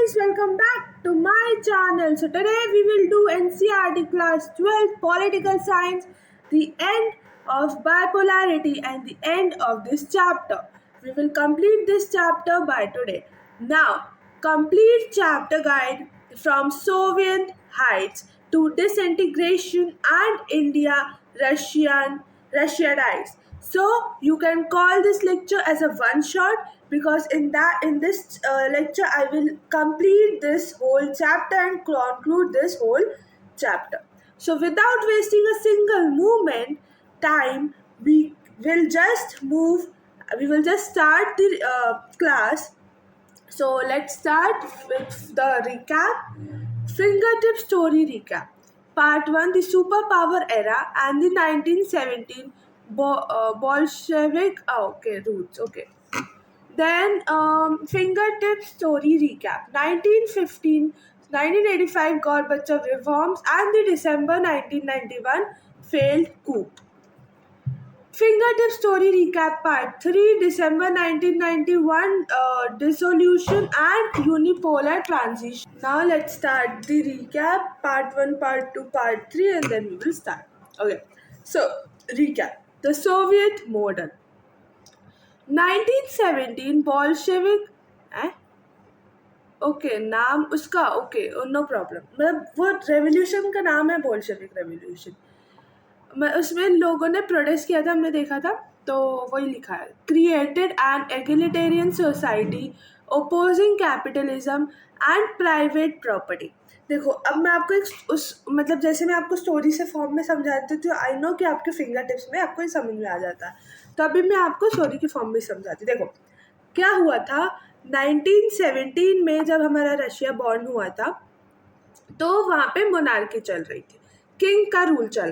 guys, welcome back to my channel. So today we will do NCERT class 12 political science, the end of bipolarity and the end of this chapter. We will complete this chapter by today. Now, complete chapter guide from Soviet heights to disintegration and Russia dies. So you can call this lecture as a one shot because in this lecture I will complete this whole chapter and conclude this whole chapter. So without wasting a single moment time, we will just start the class. So let's start with the recap. Fingertip story recap. Part 1, the superpower era and the 1917 Bolshevik roots. Okay. Then fingertip story recap. 1985 Gorbachev reforms and the December 1991 failed coup. Fingertip story recap part 3, December 1991 dissolution and unipolar transition. Now let's start the recap part 1, part 2, part 3 and then we will start. Okay, so recap. The Soviet model. 1917 Bolshevik okay नाम उसका okay no problem मतलब वो revolution का नाम है Bolshevik revolution. उसमें लोगों ने प्रोटेस्ट किया था, हमने देखा था, तो वही लिखा है. Created an egalitarian society opposing capitalism and private property. देखो अब मैं आपको एक उस मतलब जैसे मैं आपको स्टोरी से फॉर्म में समझाती हूँ तो आई नो कि आपके फिंगर टिप्स में आपको ये समझ में आ जाता है, तो अभी मैं आपको स्टोरी की फॉर्म में समझाती हूँ. देखो क्या हुआ था 1917 में जब हमारा रशिया बॉर्न हुआ था तो वहाँ पे मोनार्की चल रही थी, किंग का रूल चल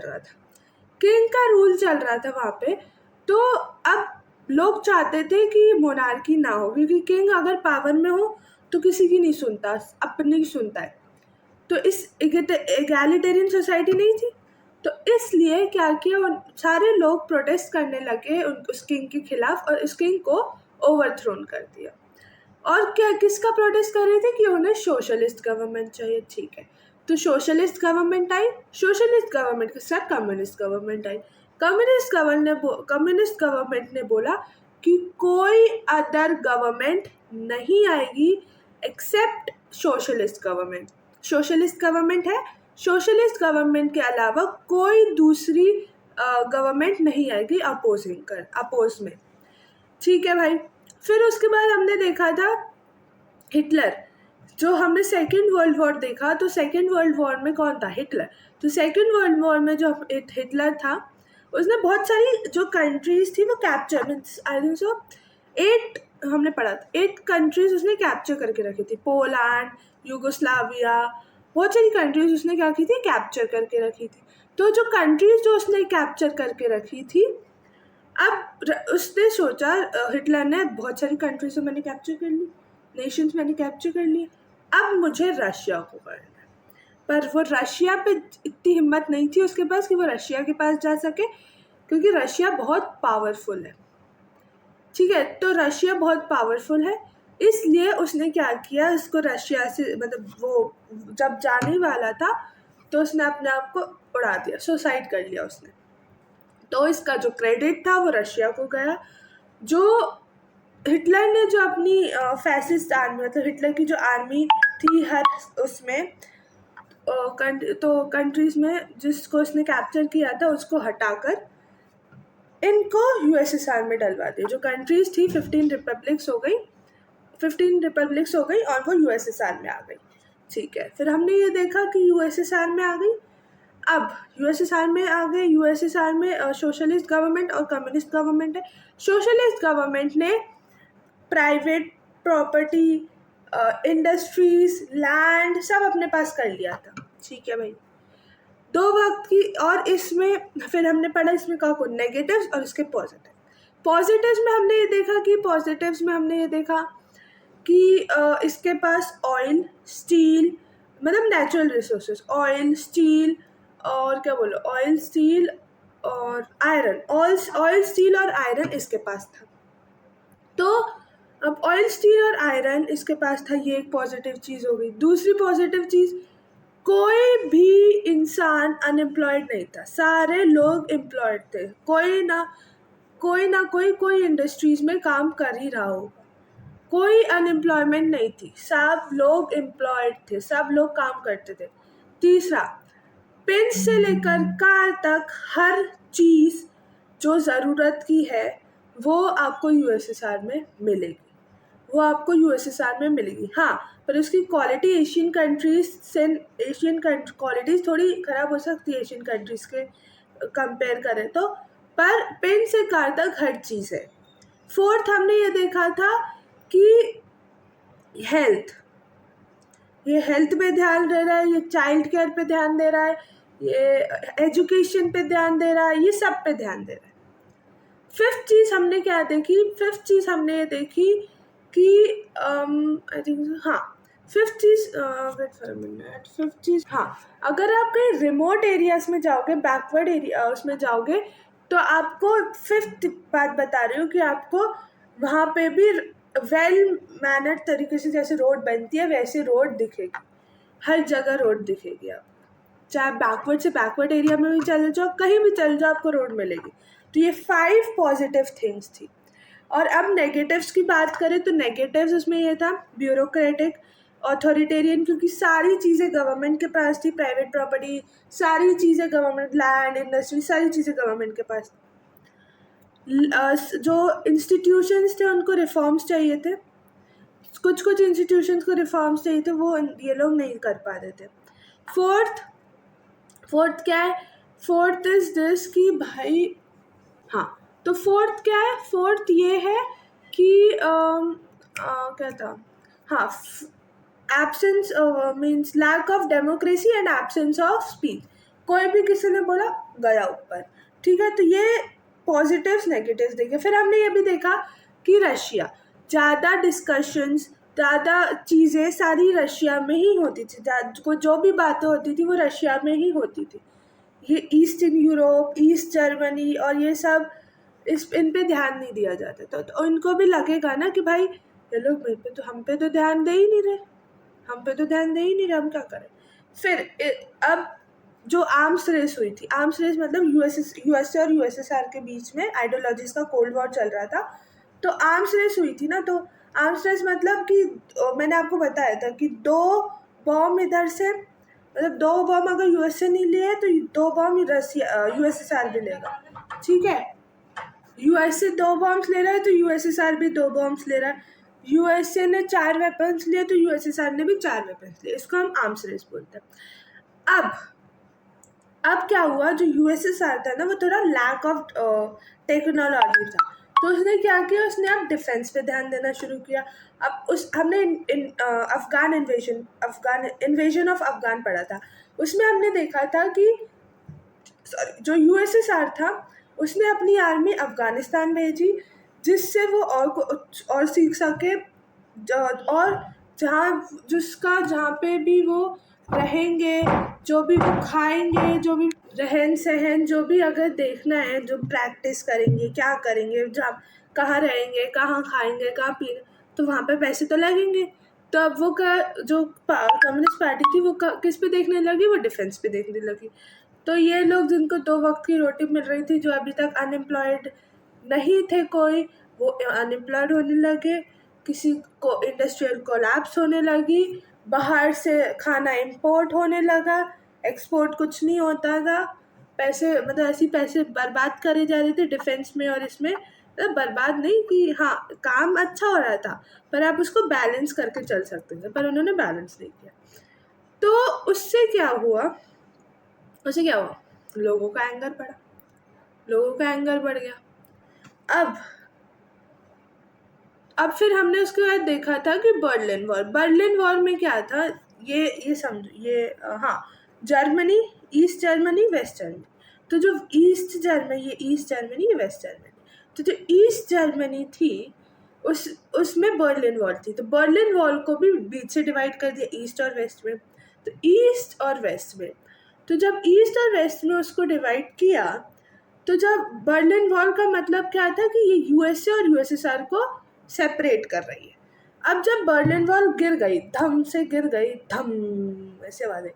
रहा था वहाँ पे. तो अब लोग चाहते थे कि मोनार्की ना हो क्योंकि किंग अगर पावर में हो तो किसी की नहीं सुनता, अपनी सुनता है. तो इस एगैलिटेरियन सोसाइटी नहीं थी, तो इसलिए क्या किया सारे लोग प्रोटेस्ट करने लगे उस किंग के खिलाफ और उस किंग को ओवरथ्रोन कर दिया. और क्या किसका प्रोटेस्ट कर रहे थे कि उन्हें सोशलिस्ट गवर्नमेंट चाहिए. ठीक है, तो सोशलिस्ट गवर्नमेंट आई. सोशलिस्ट गवर्नमेंट के साथ कम्युनिस्ट गवर्नमेंट आई. कम्युनिस्ट गवर्नमेंट ने बोला कि कोई अदर गवर्नमेंट नहीं आएगी except socialist government. Socialist government है, सोशलिस्ट गवर्नमेंट के अलावा कोई दूसरी गवर्नमेंट नहीं आएगी अपोज में. ठीक है भाई. फिर उसके बाद हमने देखा था हिटलर. जो हमने सेकेंड वर्ल्ड वॉर देखा तो सेकेंड वर्ल्ड वॉर में कौन था? हिटलर. तो सेकेंड वर्ल्ड वॉर में जो हिटलर था उसने बहुत सारी जो कंट्रीज थी वो capture means I think so 8 हमने पढ़ा था 8 कंट्रीज उसने कैप्चर करके रखी थी. पोलैंड, यूगोस्लाविया, बहुत सारी कंट्रीज उसने क्या की थी? कैप्चर करके रखी थी. तो जो कंट्रीज जो उसने कैप्चर करके रखी थी, अब उसने सोचा हिटलर ने बहुत सारी कंट्रीज तो मैंने कैप्चर कर ली, नेशंस मैंने कैप्चर कर लिए, अब मुझे रशिया को करना है. पर वो रशिया पे इतनी हिम्मत नहीं थी उसके पास कि वो रशिया के पास जा सके क्योंकि रशिया बहुत पावरफुल है. ठीक है, तो रशिया बहुत पावरफुल है इसलिए उसने क्या किया, उसको रशिया से मतलब वो जब जाने वाला था तो उसने अपने आप को उड़ा दिया, सुसाइड कर लिया उसने. तो इसका जो क्रेडिट था वो रशिया को गया. जो हिटलर ने जो अपनी फैसिस्ट आर्मी मतलब हिटलर की जो आर्मी थी हर उसमें तो कंट्रीज में जिसको उसने कैप्चर किया था उसको हटाकर इनको यूएसएसआर में डलवा दिया. जो कंट्रीज थी 15 रिपब्लिक्स हो गई और वो यूएसएसआर में आ गई. ठीक है, फिर हमने ये देखा कि यूएसएसआर में आ गई. अब यूएसएसआर में सोशलिस्ट गवर्नमेंट और कम्युनिस्ट गवर्नमेंट है. सोशलिस्ट गवर्नमेंट ने प्राइवेट प्रॉपर्टी, इंडस्ट्रीज, लैंड सब अपने पास कर लिया था. ठीक है भाई, 2 वक्त की. और इसमें फिर हमने पढ़ा इसमें क्या को नेगेटिव्स और इसके पॉजिटिव्स में हमने ये देखा कि इसके पास ऑयल, स्टील मतलब नेचुरल रिसोर्सेज, ऑयल, स्टील और क्या बोलो ऑयल, स्टील और आयरन, ऑयल, स्टील और आयरन इसके पास था. तो अब ऑयल, स्टील और आयरन इसके पास था, ये एक पॉजिटिव चीज़ हो गई। दूसरी पॉजिटिव चीज़, कोई भी इंसान अनएम्प्लॉयड नहीं था, सारे लोग एम्प्लॉयड थे। कोई इंडस्ट्रीज में काम कर ही रहा होगा, कोई अनएम्प्लॉयमेंट नहीं थी, सब लोग एम्प्लॉयड थे, सब लोग काम करते थे। तीसरा, पेन से लेकर कार तक हर चीज़ जो ज़रूरत की है वो आपको यूएसएसआर में मिलेगी, वो आपको यूएसएसआर में मिलेगी। हाँ, पर उसकी क्वालिटी एशियन कंट्रीज से, एशियन क्वालिटीज़ थोड़ी ख़राब हो सकती है एशियन कंट्रीज़ के कंपेयर करें तो, पर पेन से कार तक हर चीज़ है। फोर्थ, हमने ये देखा था कि हेल्थ, ये हेल्थ पे ध्यान दे रहा है, ये चाइल्ड केयर पे ध्यान दे रहा है, ये एजुकेशन पे ध्यान दे रहा है, ये सब पे ध्यान दे रहा है। फिफ्थ चीज़ हमने क्या देखी, फिफ्थ चीज़ हमने ये देखी कि आई थिंक, हाँ, फिफ्थ चीज़, wait for a minute, fifth चीज़, हाँ, अगर आप कहीं रिमोट एरियाज में जाओगे, बैकवर्ड एरिया उसमें जाओगे, तो आपको फिफ्थ बात बता रही हूँ कि आपको वहाँ पे भी वेल मैनर्ड तरीके से जैसे रोड बनती है वैसे रोड दिखेगी, हर जगह रोड दिखेगी। आप चाहे बैकवर्ड से बैकवर्ड एरिया में भी चले जाओ, कहीं भी चले जाओ, आपको रोड मिलेगी। तो ये 5 पॉजिटिव थिंग्स थी। और अब नेगेटिव्स की बात करें तो नेगेटिव्स उसमें ये था, ब्यूरोक्रेटिक, ऑथोरिटेरियन, क्योंकि सारी चीज़ें गवर्नमेंट के पास थी, प्राइवेट प्रॉपर्टी, सारी चीज़ें गवर्नमेंट, लैंड, इंडस्ट्री, सारी चीज़ें गवर्नमेंट के पास। जो इंस्टीट्यूशंस थे उनको रिफॉर्म्स चाहिए थे, कुछ इंस्टीट्यूशंस को रिफॉर्म्स चाहिए थे, वो ये लोग नहीं कर पा रहे थे। फोर्थ क्या है, फोर्थ इज दिस कि भाई, हाँ, तो फोर्थ क्या है, फोर्थ ये है कि क्या था, हाँ, absence means lack of democracy and absence of speech. कोई भी किसी ने बोला गया ऊपर, ठीक है। तो ये पॉजिटिव्स नेगेटिव्स देखे। फिर हमने ये भी देखा कि रशिया, ज़्यादा डिस्कशंस, ज़्यादा चीज़ें सारी रशिया में ही होती थी, जो भी बातें होती थी वो रशिया में ही होती थी। ये ईस्टर्न यूरोप, ईस्ट जर्मनी और ये सब, इन पे ध्यान नहीं दिया जाता। तो इनको भी लगेगा ना कि भाई ये लोग हम पे तो ध्यान दे ही नहीं रहे, हम क्या करें। फिर अब जो आर्म्स रेस हुई थी, आर्म्स रेस मतलब यूएसए और यूएसएसआर के बीच में आइडियोलॉजीज का कोल्ड वॉर चल रहा था, तो आर्म्स रेस हुई थी ना। तो आर्म्स रेस मतलब कि मैंने आपको बताया था कि 2 बॉम्ब इधर से, मतलब 2 बॉम्ब अगर यूएसए नहीं लिए तो 2 बॉम्ब यूएसएसआर भी लेगा, ठीक है। यूएसए 2 बॉम्ब्स ले रहा है तो यूएसएसआर भी 2 बॉम्ब्स ले रहा है। यूएसए ने 4 वेपन्स लिए तो यूएसएसआर ने भी 4 वेपन्स लिए, इसको हम आर्म्स रेस बोलते हैं। अब क्या हुआ, जो यूएसएसआर था ना वो थोड़ा लैक ऑफ टेक्नोलॉजी था, तो उसने क्या किया, उसने अब डिफेंस पे ध्यान देना शुरू किया। अब हमने अफगान इन्वेजन ऑफ अफगान पढ़ा था, उसमें हमने देखा था कि जो यूएसएसआर था उसने अपनी आर्मी अफगानिस्तान भेजी, जिससे वो और सीख सके, और जहाँ पे भी वो रहेंगे, जो भी वो खाएंगे, जो भी रहन सहन, जो भी अगर देखना है, जो प्रैक्टिस करेंगे, क्या करेंगे, जहाँ कहाँ रहेंगे, कहाँ खाएंगे, कहाँ पीने, तो वहाँ पे पैसे तो लगेंगे। तो अब वो जो कम्युनिस्ट पार्टी थी वो किस पे देखने लगी, वो डिफेंस पे देखने लगी। तो ये लोग जिनको 2 वक्त की रोटी मिल रही थी, जो अभी तक अनएम्प्लॉयड नहीं थे कोई, वो अनएम्प्लॉयड होने लगे, किसी को इंडस्ट्रियल कोलैप्स होने लगी, बाहर से खाना इंपोर्ट होने लगा, एक्सपोर्ट कुछ नहीं होता था, पैसे मतलब ऐसे पैसे बर्बाद करे जा रहे थे डिफेंस में और इसमें, मतलब बर्बाद नहीं कि हाँ काम अच्छा हो रहा था, पर आप उसको बैलेंस करके चल सकते थे, पर उन्होंने बैलेंस नहीं किया। तो उससे क्या हुआ, लोगों का एंगर बढ़ गया। अब फिर हमने उसके बाद देखा था कि बर्लिन वॉर में क्या था, ये समझो, हाँ, Germany, East Germany, West Germany. तो जो ईस्ट जर्मनी, ये ईस्ट जर्मनी, ये वेस्ट जर्मनी, तो जो ईस्ट जर्मनी थी उसमें बर्लिन वॉल थी। तो बर्लिन वॉल को भी बीच से डिवाइड कर दिया, ईस्ट और वेस्ट में। तो ईस्ट और वेस्ट में, तो जब ईस्ट और वेस्ट में उसको डिवाइड किया, तो जब बर्लिन वॉल का मतलब क्या था कि ये यूएसए और यूएसएसआर को सेपरेट कर रही है। अब जब बर्लिन वॉल गिर गई, धम से गिर गई, धम ऐसे वाले,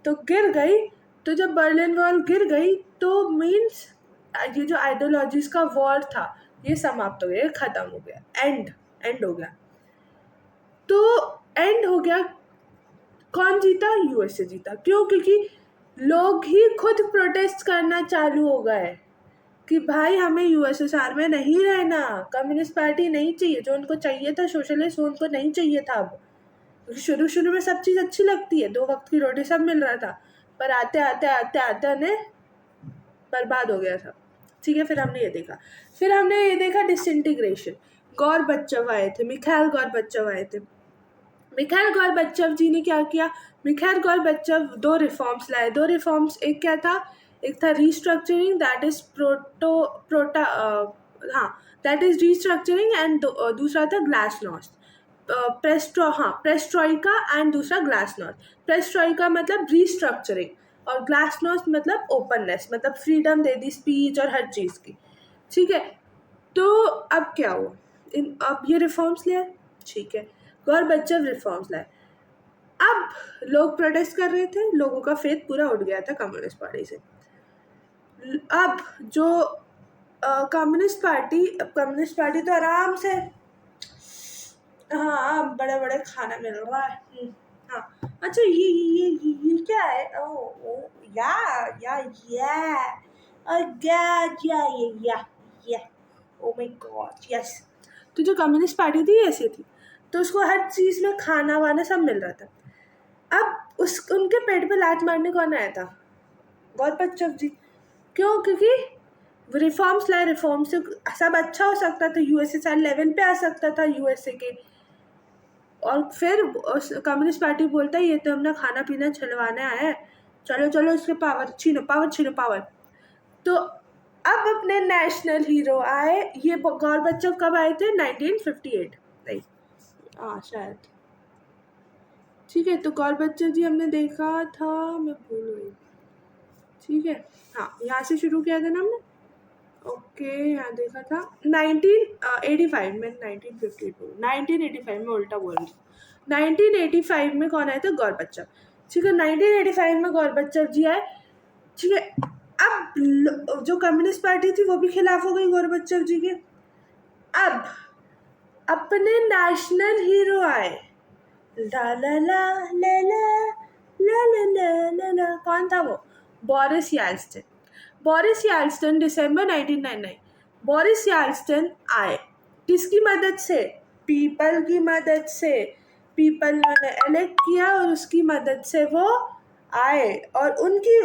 तो गिर गई, तो जब बर्लिन वॉल गिर गई तो मीन्स ये जो आइडियोलॉजीज का वॉर था ये समाप्त हो गया, खत्म हो गया, एंड हो गया। तो एंड हो गया, कौन जीता? यूएसए जीता। क्यों? क्योंकि लोग ही खुद प्रोटेस्ट करना चालू हो गए कि भाई हमें यूएसएसआर में नहीं रहना, कम्युनिस्ट पार्टी नहीं चाहिए। जो उनको चाहिए था सोशलिस्ट, वो उनको नहीं चाहिए था। अब शुरू शुरू में सब चीज़ अच्छी लगती है, 2 वक्त की रोटी सब मिल रहा था, पर आते आते आते आते ने बर्बाद हो गया था। ठीक है, फिर हमने ये देखा डिसइंटीग्रेशन। गॉर्बेचोव आए थे, मिखाइल गॉर्बेचोव आए थे। मिखाइल गॉर्बेचोव जी ने क्या किया? मिखाइल गॉर्बेचोव 2 रिफॉर्म्स लाए। 2 रिफॉर्म्स, एक क्या था? एक था restructuring, that is restructuring, and दूसरा था ग्लासनोस्ट। प्रेस्ट्रॉइका एंड दूसरा ग्लासनोस्ट। प्रेस्ट्रॉइका मतलब रीस्ट्रक्चरिंग और ग्लासनोस्ट मतलब ओपननेस, मतलब फ्रीडम दे दी स्पीच और हर चीज़ की। ठीक है, तो अब क्या हुआ? अब ये रिफॉर्म्स ले आए, ठीक है, गॉर्बेचोव रिफॉर्म्स लाए। अब लोग प्रोटेस्ट कर रहे थे, लोगों का फेथ पूरा उठ गया था कम्युनिस्ट पार्टी से। अब जो कम्युनिस्ट पार्टी तो आराम से, हाँ, बड़े बड़े खाना मिल रहा है। हाँ, अच्छा, ये क्या है? ओ या या या या ओ माय गॉड, यस। तो जो कम्युनिस्ट पार्टी थी ऐसी थी, तो उसको हर चीज़ में खाना वाना सब मिल रहा था। अब उनके पेट पे लात मारने कौन आया था? गॉर्बेचोव जी। क्यों? क्योंकि रिफॉर्म्स लाए, रिफॉर्म से सब अच्छा हो सकता था, यूएसएसआर लेवल पे आ सकता था यूएसए के। और फिर कम्युनिस्ट पार्टी बोलता है ये तो हमने खाना पीना छलवाने आया है, चलो चलो इसके पावर छीनो, पावर। तो अब अपने नेशनल हीरो आए। ये गॉर्बेचोव कब आए थे? 1958, नहीं, हाँ शायद। ठीक है, तो गॉर्बेचोव जी हमने देखा था, मैं भूल गई। ठीक है, हाँ, यहाँ से शुरू किया था ना हमने। ओके, यहाँ देखा था 1985 में, 1985 में उल्टा बोल रही। 1985 में कौन आया था? गॉर्बेचोव। ठीक है, 1985 में गॉर्बेचोव जी आए। ठीक है, अब जो कम्युनिस्ट पार्टी थी वो भी खिलाफ हो गई गॉर्बेचोव जी के। अब अपने नेशनल हीरो आए, ला ला ला ला ला ला ला ला ला ला, कौन था वो? Boris Yeltsin. बोरिस येल्त्सिन, दिसंबर 1999। बोरिस येल्त्सिन आए, किसकी मदद से? पीपल की मदद से। पीपल ने इलेक्ट किया और उसकी मदद से वो आए, और उनकी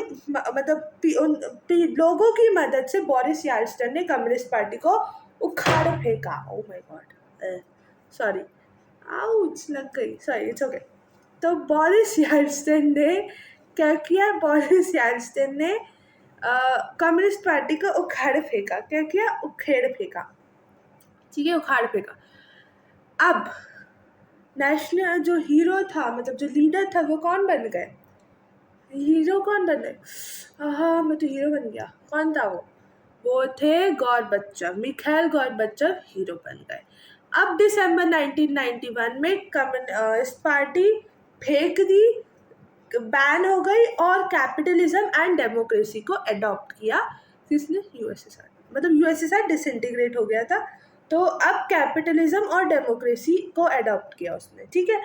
लोगों की मदद से बोरिस येल्त्सिन ने कम्युनिस्ट पार्टी को उखाड़ फेंका। Oh my God, sorry, ouch, लग गई, सॉरी, इट्स ओके। तो बोरिस येल्त्सिन ने क्या किया? बोरिस येल्त्सिन ने कम्युनिस्ट पार्टी को उखाड़ फेंका। क्या किया? उखेड़ फेंका। ठीक है, उखाड़ फेंका। अब नेशनल जो हीरो था, मतलब जो लीडर था, वो कौन बन गए? हीरो कौन बन गए? हाँ, मैं तो हीरो बन गया। कौन था वो थे गॉर्बेचोव, मिखाइल गॉर्बेचोव हीरो बन गए। अब दिसंबर 1991 में कम्युनिस्ट पार्टी फेंक दी, बैन हो गई, और कैपिटलिज्म एंड डेमोक्रेसी को अडॉप्ट किया। किसने? यूएसएसआर। मतलब यूएसएसआर डिसइंटीग्रेट हो गया था, तो अब कैपिटलिज्म और डेमोक्रेसी को अडॉप्ट किया उसने। ठीक है,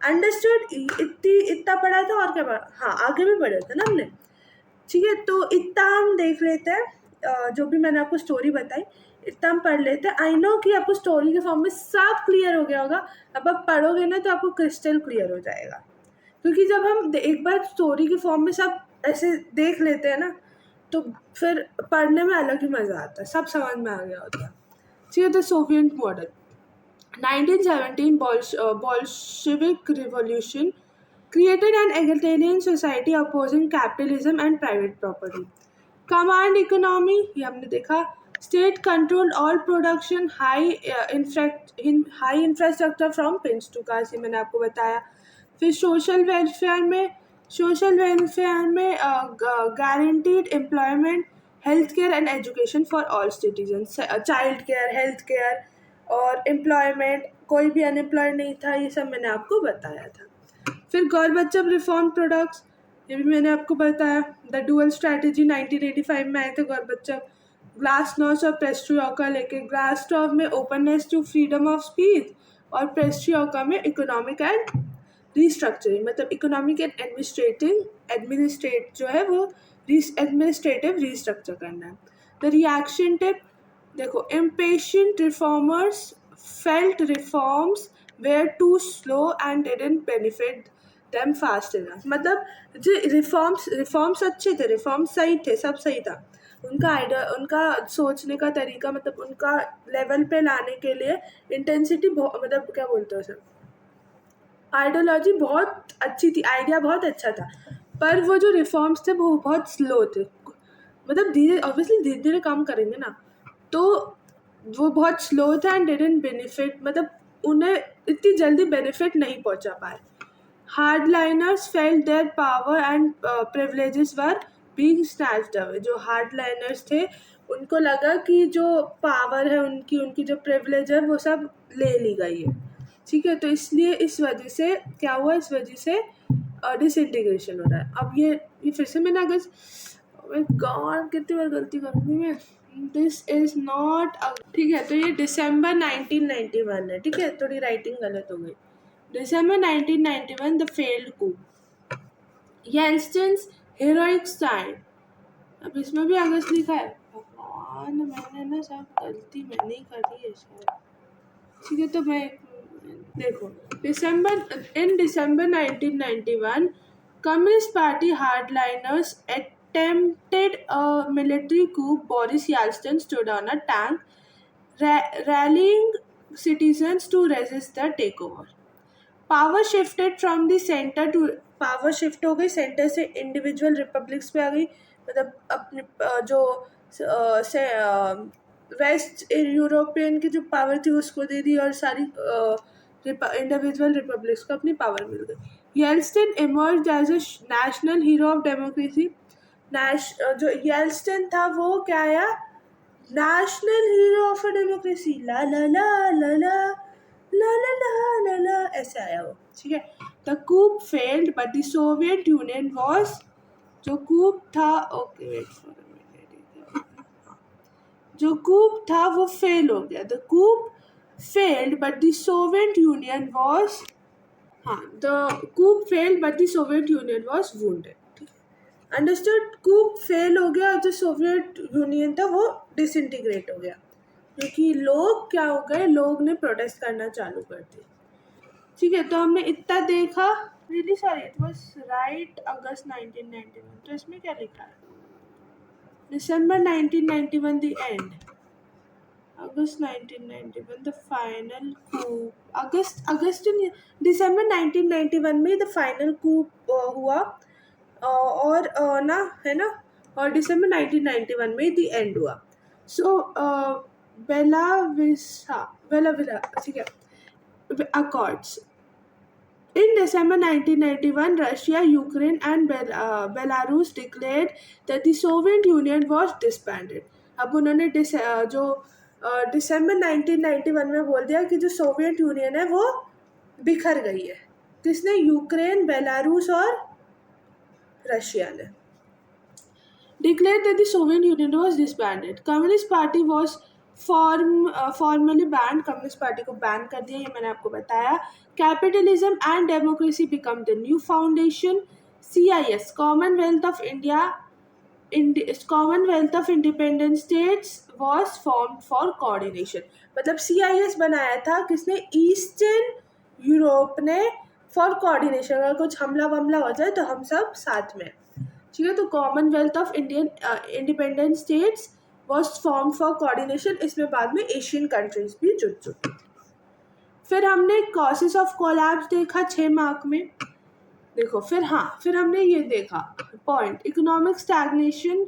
अंडरस्टूड? इतना पढ़ा था, और क्या पढ़ा? हाँ, आगे भी पढ़ा था ना हमने। ठीक है, तो इतना हम देख लेते हैं, जो भी मैंने आपको स्टोरी बताई इतना हम पढ़ लेते हैं। आई नो कि आपको स्टोरी के फॉर्म में सब क्लियर हो गया होगा, अब आप पढ़ोगे ना तो आपको क्रिस्टल क्लियर हो जाएगा। क्योंकि जब हम एक बार स्टोरी के फॉर्म में सब ऐसे देख लेते हैं ना, तो फिर पढ़ने में अलग ही मज़ा आता है, सब समझ में आ गया होता है। ठीक है, तो Soviet model 1917 Bolshevik revolution created an egalitarian society opposing capitalism and private property. Command economy, ये हमने देखा। State controlled all production, high infrastructure from pins to cars, ये मैंने आपको बताया। फिर सोशल वेलफेयर में guaranteed employment, health care and education for all citizens, child care, health care, और एम्प्लॉयमेंट, कोई भी अनएम्प्लॉयड नहीं था, ये सब मैंने आपको बताया था। फिर गोरबच्चव रिफॉर्म प्रोडक्ट्स, ये भी मैंने आपको बताया। द डुअल स्ट्रैटेजी 1985 में आए थे गोरबच्चव, ग्लासनोस्ट और पेस्ट्रियोका लेके। ग्लासनोव में openness to freedom of speech और पेस्ट्रियोका में इकोनॉमिक एंड रिस्ट्रक्चरिंग, मतलब इकोनॉमिक एंड एडमिनिस्ट्रेट जो है वो एडमिनिस्ट्रेटिव रिस्ट्रक्चर करना है। द रिएक्शन टिप, देखो, impatient reformers felt reforms were too slow and didn't benefit them fast enough, मतलब जो रिफॉर्म्स अच्छे थे, रिफॉर्म्स सही थे, सब सही था, उनका आइडिया, उनका सोचने का तरीका, मतलब उनका लेवल पे लाने के लिए इंटेंसिटी मतलब क्या बोलते हैं उसे, आइडियोलॉजी बहुत अच्छी थी, आइडिया बहुत अच्छा था, पर वो जो रिफॉर्म्स थे वो बहुत स्लो थे, मतलब धीरे, ऑब्वियसली धीरे धीरे काम करेंगे ना, तो वो बहुत स्लो थे एंड डिडंट बेनिफिट, मतलब उन्हें इतनी जल्दी बेनिफिट नहीं पहुंचा पाए। Hardliners felt their power and privileges were being snatched away, जो हार्डलाइनर्स थे उनको लगा कि जो पावर है उनकी, उनकी जो प्रिविलेज है वो सब ले ली गई है, ठीक है, तो इसलिए इस वजह से क्या हुआ, इस वजह से डिसइंटीग्रेशन हो रहा है। अब ये फिर से मैंने अगर, गॉड कितनी बार गलती करूँगी मैं, दिस इज नॉट, ठीक है, तो ये दिसंबर 1991 है, ठीक है, थोड़ी राइटिंग गलत हो गई। December 1991 the failed coup, Yeltsin's heroic stand, अब इसमें भी अगस्त लिखा है, भगवान मैंने ना सब गलती मैंने ही करी है शायद, ठीक है, तो मैं देखो, December 1991 Communist Party hardliners attempted a military coup. Boris Yeltsin stood on a tank, rallying citizens to resist the takeover. Power shifted from the centre to, power shift हो गई सेंटर से इंडिविजुअल रिपब्लिक्स पे आ गई, मतलब अपने जो waste European की जो पावर थी उसको दे दी और सारी इंडिविजुअल रिपब्लिक्स को अपनी पावर मिल गई। Yeltsin emerged as a national hero of democracy, जो येल्स्टिन था वो क्या आया, नेशनल हीरो ऑफ डेमोक्रेसी, ला ला ला ला ला ला ला ला ला ला, ऐसे आया वो, ठीक है। The coup failed but the Soviet Union was, जो कूप था, okay wait for a minute, जो कूप था वो फेल हो गया, the coup failed but the Soviet Union was, हाँ, the coup failed but the Soviet Union was wounded, understood. Coup fail हो गया और जो सोवियत यूनियन था वो डिसइंटीग्रेट हो गया, क्योंकि लोग क्या हो गए, लोग ने प्रोटेस्ट करना चालू कर दिया, ठीक है, तो हमने इतना देखा, really sorry it was right August 1991, तो इसमें क्या लिखा है, December 1991 the end, August 1991 the final coup, August December 1991 में द फाइनल कूप हुआ, और ना है ना, और दिसंबर 1991 में द एंड हुआ। सो बेला ठीक है, accords. In December 1991, Russia, Ukraine and Belarus declared that the Soviet Union was disbanded. अब उन्होंने जो दिसंबर 1991 में बोल दिया कि जो सोवियत यूनियन है वो बिखर गई है, किसने, यूक्रेन, बेलारूस और रशिया ने। Declared that the Soviet Union was disbanded. Communist Party was formally band, communist party को बैन कर दिया, ये मैंने आपको बताया। Capitalism and democracy become the new foundation. CIS, Commonwealth of India, Commonwealth of independent states was form for coordination, मतलब CIS बनाया था किसने, ईस्टर्न यूरोप ने, फॉर कोऑर्डिनेशन, अगर कुछ हमला वमला हो जाए तो हम सब साथ में, ठीक है, तो Commonwealth of Indian independent states was form for coordination, इसमें बाद में एशियन कंट्रीज भी जुड़ चुकी थी। फिर हमने कॉजेस ऑफ कोलैप्स देखा 6 मार्क में, देखो, फिर हमने ये देखा point, economic stagnation,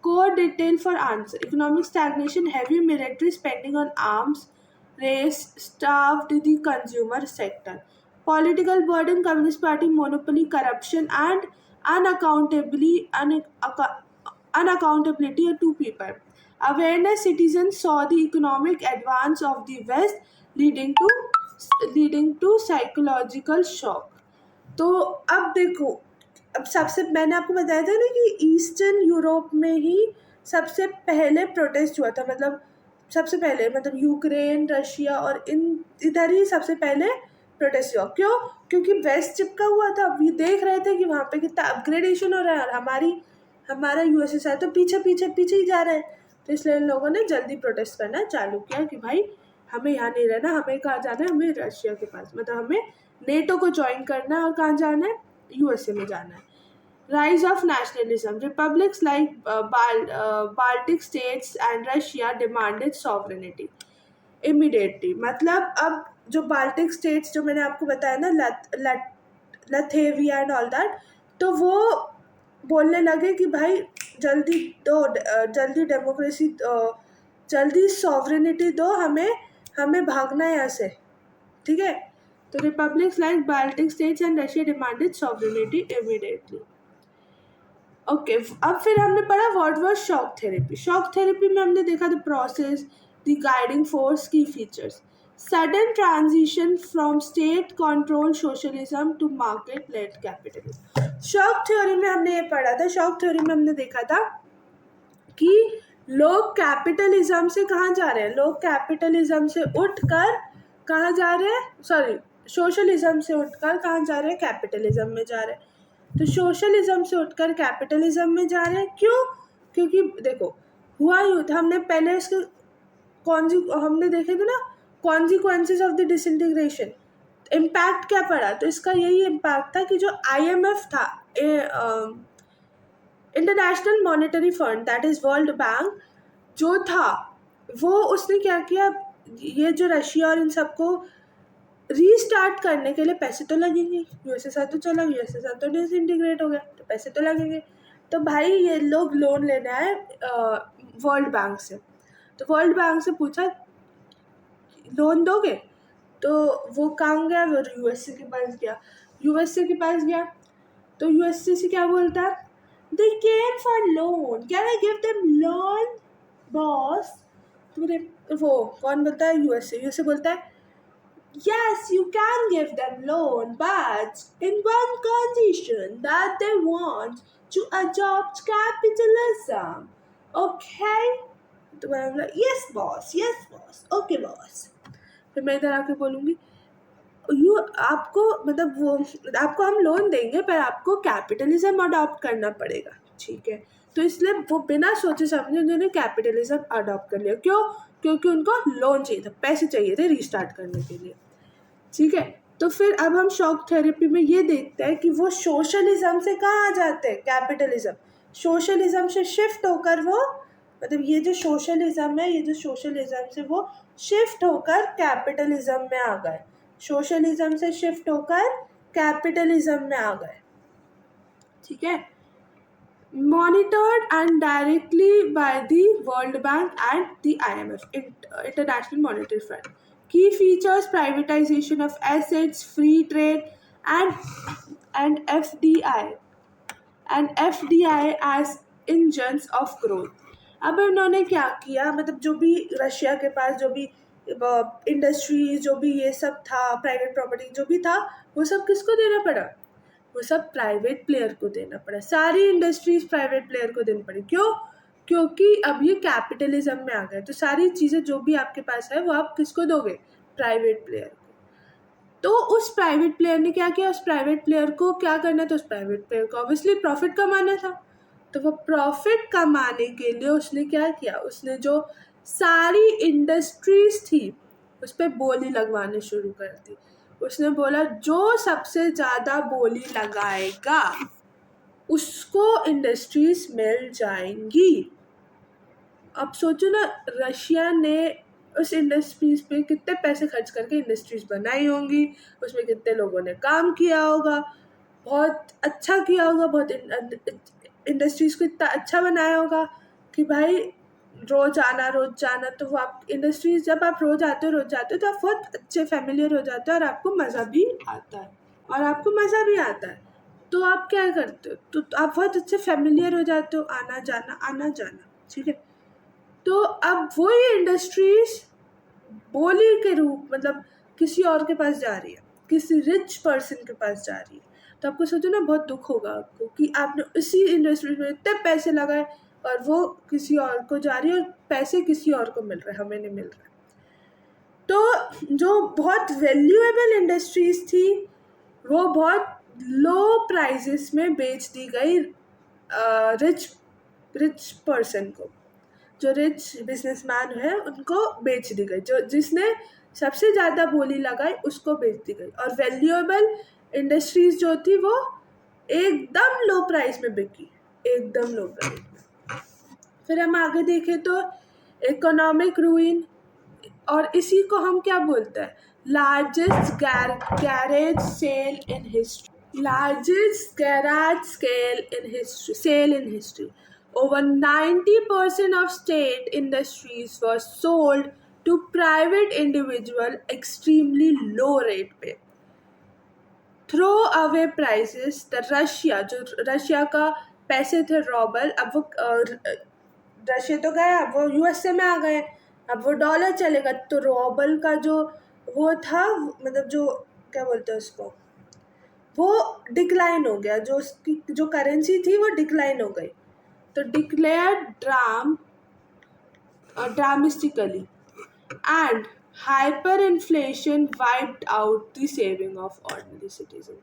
core detail for answer, economic stagnation, heavy military spending on arms race, starved the consumer sector, political burden, communist party monopoly, corruption and unaccountability to people. Awareness citizens saw the economic advance of the West, leading to psychological shock. तो अब देखो, अब सबसे मैंने आपको बताया था ना कि ईस्टर्न यूरोप में ही सबसे पहले प्रोटेस्ट हुआ था, मतलब सबसे पहले, मतलब यूक्रेन, रशिया और इधर ही सबसे पहले प्रोटेस्ट हुआ। क्यों? क्योंकि वेस्ट चिपका हुआ था। ये देख रहे थे कि वहाँ पे कितना अपग्रेडेशन हो रहा है और हमारा यूएसएसआर तो पीछे पीछे पीछे ही जा रहा है। तो इसलिए इन लोगों ने जल्दी प्रोटेस्ट करना चालू किया कि भाई हमें यहाँ नहीं रहना, हमें कहाँ जाना है, हमें रशिया के पास, मतलब हमें नेटो को ज्वाइन करना है और कहाँ जाना है, यूएसए में जाना है। Rise of nationalism. Republics like Baltic states and Russia demanded sovereignty immediately. मतलब अब जो बाल्टिक स्टेट्स जो मैंने आपको बताया ना, लथेविया एंड ऑल दैट, तो वो बोलने लगे कि भाई जल्दी दो, जल्दी डेमोक्रेसी, जल्दी सॉवरेनिटी दो हमें भागना है यहाँ से, ठीक है। तो republics like Baltic states and Russia demanded sovereignty immediately. Okay, अब फिर हमने पढ़ा what was shock therapy. Shock therapy में हमने देखा the process, the guiding force, key features, sudden transition from state control socialism to market led capitalism. Shock theory में हमने ये पढ़ा था, शॉक थ्योरी में हमने देखा था कि लोग कैपिटलिज्म से कहाँ जा रहे हैं, लोग कैपिटलिज्म से उठकर कहाँ जा रहे हैं, सॉरी सोशलिज्म से उठकर कहाँ जा रहे हैं, कैपिटलिज्म में जा रहे हैं। तो सोशलिज्म से उठकर कैपिटलिज्म में जा रहे हैं। क्यों? क्योंकि देखो हुआ यूँ था, हमने पहले इसके हमने देखे थे ना consequences of the disintegration, impact क्या पड़ा। तो इसका यही इम्पैक्ट था कि जो IMF था, international monetary fund, that is world bank, जो था वो उसने क्या किया, ये जो रशिया और इन सबको रीस्टार्ट करने के लिए पैसे तो लगेंगे, यूएसएसआर तो चला गया, यूएसएसआर तो डिसइंटीग्रेट हो गया, तो पैसे तो लगेंगे। तो भाई ये लोग लोन लेने आए वर्ल्ड बैंक से। तो वर्ल्ड बैंक से पूछा लोन दोगे, तो वो कहाँ गया, वो यूएसए के पास गया। यूएसए के पास गया तो यूएसए से क्या बोलता है, they came for loan, can I give them loan boss. तो वो कौन बोलता है, यूएसए बोलता है yes, you can give them loan, but in one condition, that they want to adopt capitalism. Okay? तो मैं बोला yes boss, okay boss। फिर मैं इधर आके बोलूँगी आपको मतलब वो आपको हम लोन देंगे पर आपको कैपिटलिज्म अडॉप्ट करना पड़ेगा, ठीक है। तो इसलिए वो बिना सोचे समझे उन्होंने कैपिटलिज्म अडॉप्ट कर लिया। क्यों? क्योंकि उनको लोन चाहिए था, पैसे चाहिए थे रीस्टार्ट करने के लिए, ठीक है। तो फिर अब हम शॉक थेरेपी में ये देखते हैं कि वो सोशलिज्म से कहाँ आ जाते हैं, कैपिटलिज्म। सोशलिज्म से शिफ्ट होकर वो, मतलब ये जो सोशलिज्म है, ये जो सोशलिज्म से वो शिफ्ट होकर कैपिटलिज्म में आ गए, सोशलिज्म से शिफ्ट होकर कैपिटलिज्म में आ गए, ठीक है। Monitored and directly by the World Bank and the IMF, International Monetary Fund. Key features: privatization of assets, free trade, and FDI as engines of growth. अब उन्होंने क्या किया, मतलब जो भी रशिया के पास जो भी इंडस्ट्रीज, जो भी ये सब था, प्राइवेट प्रॉपर्टी जो भी था, वो सब किसको देना पड़ा, वो सब प्राइवेट प्लेयर को देना पड़ा। सारी इंडस्ट्रीज प्राइवेट प्लेयर को देनी पड़ी। क्यों? क्योंकि अब ये कैपिटलिज्म में आ गए, तो सारी चीज़ें जो भी आपके पास है वो आप किसको दोगे, प्राइवेट प्लेयर को। तो उस प्राइवेट प्लेयर ने क्या किया, उस प्राइवेट प्लेयर को क्या करना था, उस प्राइवेट प्लेयर को ऑब्वियसली प्रॉफिट कमाना था। तो वो प्रॉफिट कमाने के लिए उसने क्या किया, उसने जो सारी इंडस्ट्रीज थी उस पर बोली लगवाने शुरू कर दी। उसने बोला जो सबसे ज़्यादा बोली लगाएगा उसको इंडस्ट्रीज मिल जाएंगी। अब सोचो ना, रशिया ने उस इंडस्ट्रीज पे कितने पैसे खर्च करके इंडस्ट्रीज बनाई होंगी, उसमें कितने लोगों ने काम किया होगा, बहुत अच्छा किया होगा, बहुत इंडस्ट्रीज को इतना अच्छा बनाया होगा कि भाई रोज़ जाना। तो वो आप इंडस्ट्रीज जब आप रोज़ आते हो तो आप बहुत अच्छे फैमिलियर हो जाते हो और आपको मज़ा भी आता है। तो आप क्या करते हो, तो आप बहुत अच्छे फैमिलियर हो जाते हो, आना जाना, ठीक है। तो अब वही इंडस्ट्रीज बोली के रूप मतलब किसी और के पास जा रही है, किसी रिच पर्सन के पास जा रही है। तो आपको सोचो ना, बहुत दुख होगा आपको कि आपने इसी इंडस्ट्री में इतने पैसे लगाए और वो किसी और को जा रही है और पैसे किसी और को मिल रहे हैं, हमें नहीं मिल रहा। तो जो बहुत वैल्यूएबल इंडस्ट्रीज थी वो बहुत लो प्राइसेस में बेच दी गई रिच रिच पर्सन को, जो रिच बिजनेसमैन है उनको बेच दी गई, जो जिसने सबसे ज़्यादा बोली लगाई उसको बेच दी गई। और वैल्यूएबल इंडस्ट्रीज जो थी वो एकदम लो प्राइस में बिकी, एकदम लो प्राइस में। फिर हम आगे देखें तो इकोनॉमिक रूइन, और इसी को हम क्या बोलते हैं, largest garage sale in history, largest garage sale in history. Over 90% of state industries were sold to private individual extremely low rate पे. Throw away prices, the Russia, जो रशिया का पैसे थे रॉबल, अब वो रशिया तो गया, अब वो यूएसए में आ गए, अब वो डॉलर चलेगा, तो रॉबल का जो वो था, मतलब जो क्या बोलते हैं उसको, वो डिक्लाइन हो गया, जो उसकी जो करेंसी थी वो डिक्लाइन हो गई। तो declare dramatically and hyper inflation wiped out the saving of ordinary citizen.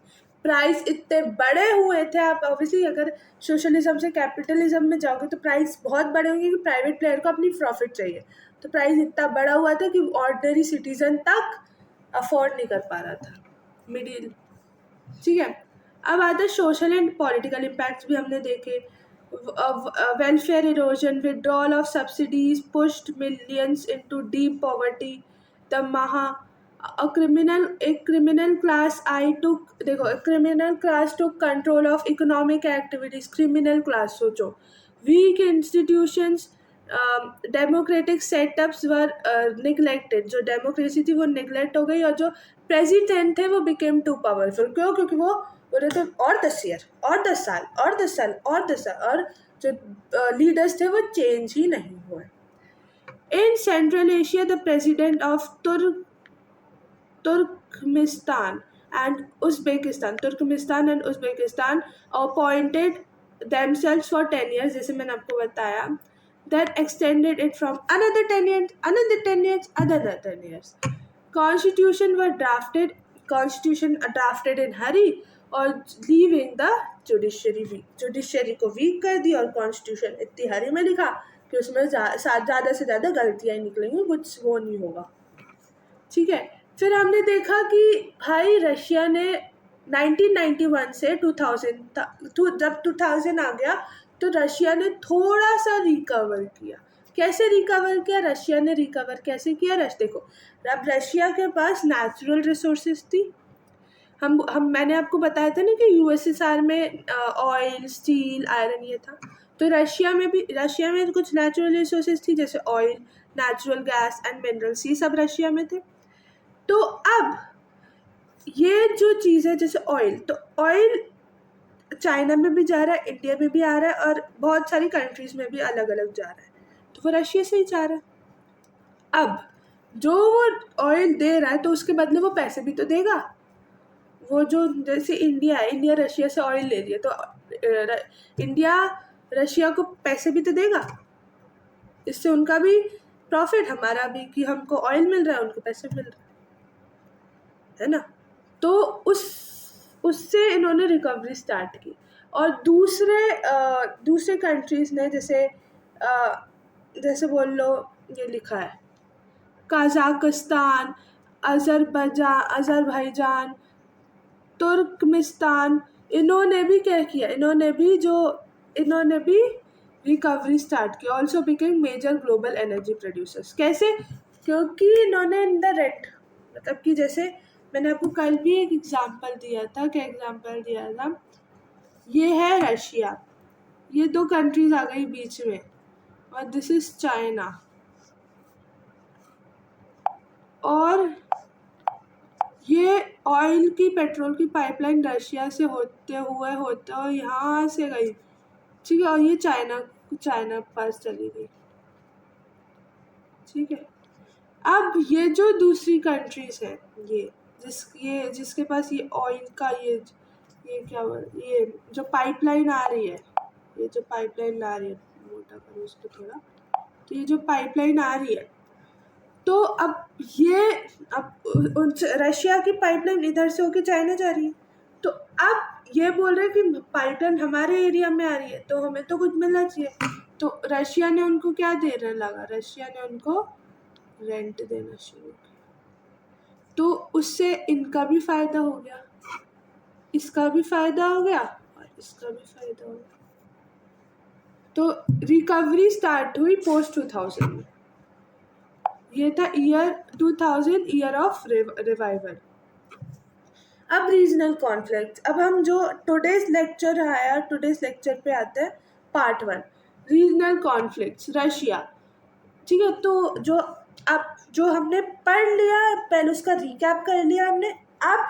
Price इतने बड़े हुए थे, आप ऑब्वियसली अगर सोशलिज्म से कैपिटलिज्म में जाओगे तो प्राइस बहुत बड़े होंगे कि प्राइवेट प्लेयर को अपनी प्रॉफिट चाहिए। तो प्राइस इतना बड़ा हुआ था कि ऑर्डिनरी सिटीजन तक अफोर्ड नहीं कर पा रहा था, मिडिल। ठीक है, अब आता है सोशल एंड पॉलिटिकल इम्पैक्ट्स भी हमने देखे। Welfare erosion, withdrawal of subsidies pushed millions into deep poverty. The महा एक क्रिमिनल क्लास देखो, criminal class took control of economic activities. Criminal class सोचो, वीक इंस्टीट्यूशंस, डेमोक्रेटिक सेटअप्स वर निगलेक्टेड, जो democracy थी वो निगलेक्ट हो गई, और जो प्रेसिडेंट थे वो बिकेम टू पावरफुल। क्यों? क्योंकि वो बोले तो और 10 ईयर और 10 साल और 10 साल और 10 साल, और जो लीडर्स थे वो चेंज ही नहीं हुए। In central Asia, the president of Turkmenistan and Uzbekistan appointed themselves for 10 years, जैसे मैंने आपको बताया, then extended it from another 10 years, another 10 years. Constitution drafted in hurry और leaving the judiciary weak. Judiciary को weak कर दी और constitution इतनी हरी में लिखा कि उसमें ज़्यादा से ज़्यादा गलतियाँ निकलेंगी, कुछ वो नहीं होगा। ठीक है, फिर हमने देखा कि भाई रशिया ने 1991 से 2000 जब 2000 आ गया तो रशिया ने थोड़ा सा रिकवर किया। कैसे रिकवर किया? रशिया ने रिकवर कैसे किया? देखो, अब रशिया के पास नेचुरल रिसोर्सेज थी। मैंने आपको बताया था ना कि यूएसएसआर में ऑयल, स्टील, आयरन ये था, तो रशिया में कुछ नेचुरल रिसोर्सेज थी, जैसे oil, natural gas and minerals, ये सब रशिया में थे। तो अब ये जो चीज़ है, जैसे ऑयल, तो ऑयल चाइना में भी जा रहा है, इंडिया में भी आ रहा है, और बहुत सारी कंट्रीज़ में भी अलग अलग जा रहा है, तो वो रशिया से ही जा रहा है। अब जो वो ऑयल दे रहा है तो उसके बदले वो पैसे भी तो देगा। वो जो जैसे इंडिया रशिया से ऑयल ले रही है, तो इंडिया रशिया को पैसे भी तो देगा, इससे उनका भी प्रॉफिट, हमारा भी, कि हमको ऑयल मिल रहा है, उनको पैसे मिल रहा है ना। तो उससे इन्होंने रिकवरी स्टार्ट की। और दूसरे कंट्रीज़ ने, जैसे बोल लो, ये लिखा है कजाकिस्तान, अज़रबैजान, तुर्कमेनिस्तान, इन्होंने भी क्या किया, इन्होंने भी रिकवरी स्टार्ट की। Also became major global energy producers. कैसे? क्योंकि इन्होंने इन द रेट, मतलब कि जैसे मैंने आपको कल भी एक एग्जांपल दिया था, क्या एग्जांपल दिया था, ये है रशिया, ये दो कंट्रीज आ गई बीच में, और दिस इज चाइना, और ये ऑयल की, पेट्रोल की पाइपलाइन रशिया से होते हुए यहाँ से गई, ठीक है, और ये चाइना पास चली गई। ठीक है। अब ये जो दूसरी कंट्रीज हैं, ये जिसके पास ये ऑयल का ये क्या ये जो पाइपलाइन आ रही है, ये जो पाइपलाइन आ रही है, मोटा करो इसको थोड़ा, तो ये जो पाइपलाइन आ रही है, तो अब रशिया की पाइपलाइन इधर से होके चाइना जा रही है, तो अब ये बोल रहे हैं कि पाइपलाइन हमारे एरिया में आ रही है तो हमें तो कुछ मिलना चाहिए। तो रशिया ने उनको क्या देने लगा, रशिया ने उनको रेंट देना शुरू किया, तो उससे इनका भी फायदा हो गया, इसका भी फायदा हो गया और इसका भी फायदा हो गया। तो रिकवरी स्टार्ट हुई पोस्ट 2000 में। ये था ईयर 2000, ईयर ऑफ रिवाइवल। अब रीजनल कॉन्फ्लिक्ट, अब हम जो टुडेज लेक्चर पे आते हैं पार्ट 1, रीजनल कॉन्फ्लिक्ट्स रशिया। ठीक है, तो जो हमने पढ़ लिया पहले उसका रिकैप कर लिया हमने। अब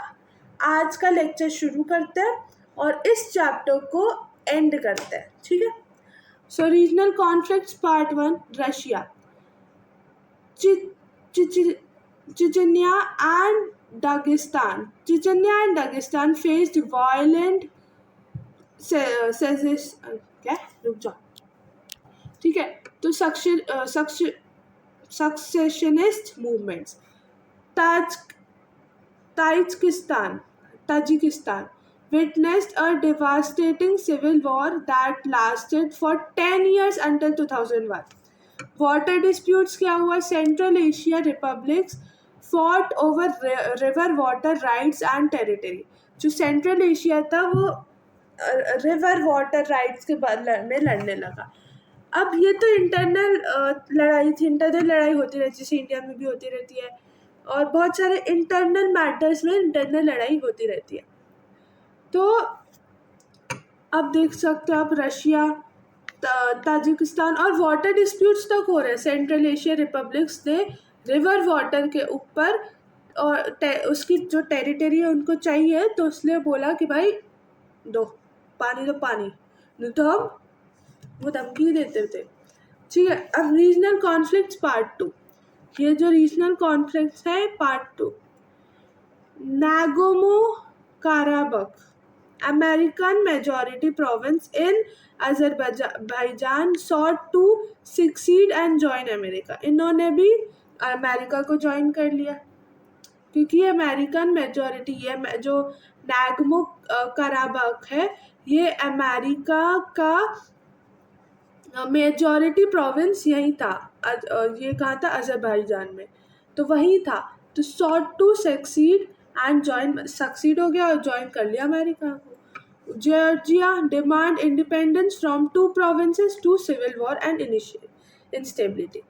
आज का लेक्चर शुरू करते हैं और इस चैप्टर को एंड करते हैं। ठीक है, so regional conflicts part 1, Russia. Chechnya and Dagestan faced violent ठीक है, तो secessionist movements. Tajikistan witnessed a devastating civil war that lasted for 10 years until 2001. Water disputes क्या हुआ, central Asia republics fought over river water rights and territory. जो central Asia था वो river water rights के में लड़ने लगा। अब ये तो इंटरनल लड़ाई थी, इंटरनल लड़ाई होती रहती है, जैसे इंडिया में भी होती रहती है, और बहुत सारे इंटरनल मैटर्स में इंटरनल लड़ाई होती रहती है। तो अब देख सकते हो आप रशिया, ताजिकिस्तान और वाटर डिस्प्यूट्स तक हो रहे हैं। सेंट्रल एशिया रिपब्लिक्स ने रिवर वाटर के ऊपर और उसकी जो टेरिटरी है उनको चाहिए, तो इसलिए बोला कि भाई दो पानी, नहीं तो हम वो धमकी देते थे। ठीक है, अब रीजनल कॉन्फ्लिक्ट्स पार्ट 2, ये जो रीजनल कॉन्फ्लिक्ट्स है part 2। Nagorno Karabakh, American majority province in Azerbaijan sought to succeed and join America. इन्होंने भी अमेरिका को ज्वाइन कर लिया, क्योंकि अमेरिकन मेजॉरिटी, ये जो नागोर्नो कराबख है ये अमेरिका का मेजॉरिटी प्रोविंस यही था। ये कहाँ था, अजरबैजान में, तो वही था। तो sought to succeed and join, succeed हो गया और ज्वाइन कर लिया अमेरिका को। Georgia demand independence from 2 provinces to civil war and instability.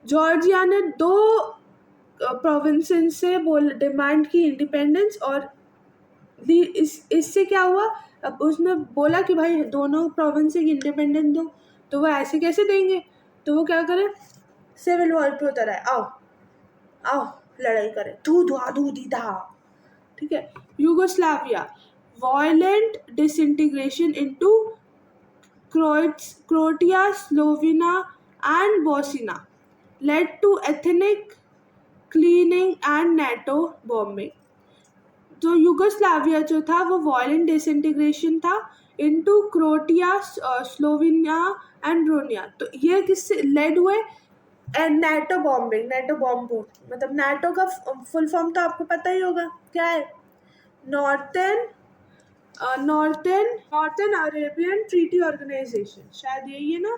Georgia ने 2 प्रोविंसेस से डिमांड की इंडिपेंडेंस, और इससे क्या हुआ, अब उसने बोला कि भाई दोनों प्रोविंस की इंडिपेंडेंस दो, तो वो ऐसे कैसे देंगे, तो वो क्या करें, सिविल वॉर पे उतर आए, आओ लड़ाई करें, धू धा। ठीक है, Yugoslavia violent disintegration into Croatia, Slovenia and Bosnia led to ethnic cleaning and NATO bombing. तो यूगोस्लाविया जो था वो वायलेंट डिसइंटीग्रेशन था into Croatia, Slovenia and Bosnia. तो ये किससे लेड हुए, नेटो बॉम्बिंग, नेटो बॉम्ब, मतलब नेटो का फुल फॉर्म तो आपको पता ही होगा क्या है, नॉर्थर्न अरेबियन ट्रीटी ऑर्गेनाइजेशन, शायद यही है ना,